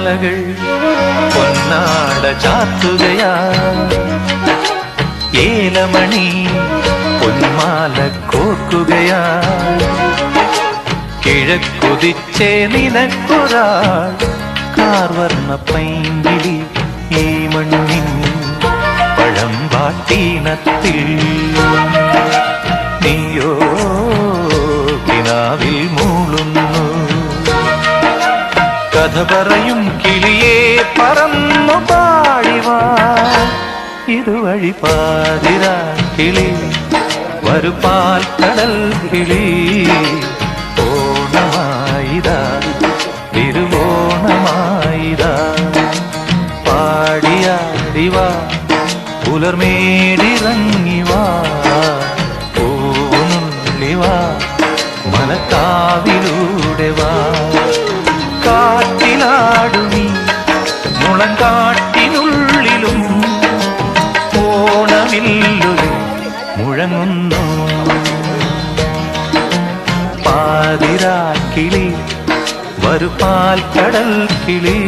മാലകൾ പൊന്നാട ചാത്തുകയാ ഏലമണി പൊന്മാല കോർക്കുകയാ കിഴക്കുതിച്ചേ നിനക്കൊരാൾ കാർവർണ്ണ പൈങ്കിളി ഈ മണ്ണിൻ പഴമ്പാട്ടീണത്തിൽ നീയോ കിനാവിൽ മൂളുന്നു കഥ പറയും കിളിയെ പറന്നു പാടിവാ ഇതുവഴി പാതിരാ കിളി വരുപാൽ കടൽ കിളി ഓണമായിതാ തിരുവോണമായിതാ പാടിയാടിവാ പുലർമേടിറങ്ങിവാ പൂവുനുള്ളിവാ മലക്കാവിലൂടെ വാ കാട്ടിലാടുമീ മുളങ്കാട്ടിനുള്ളിലും ഓണമില്ലുകൾ മുഴങ്ങുന്നു പാതിരാക്കിളി വരുപാൽ കടൽ കിളി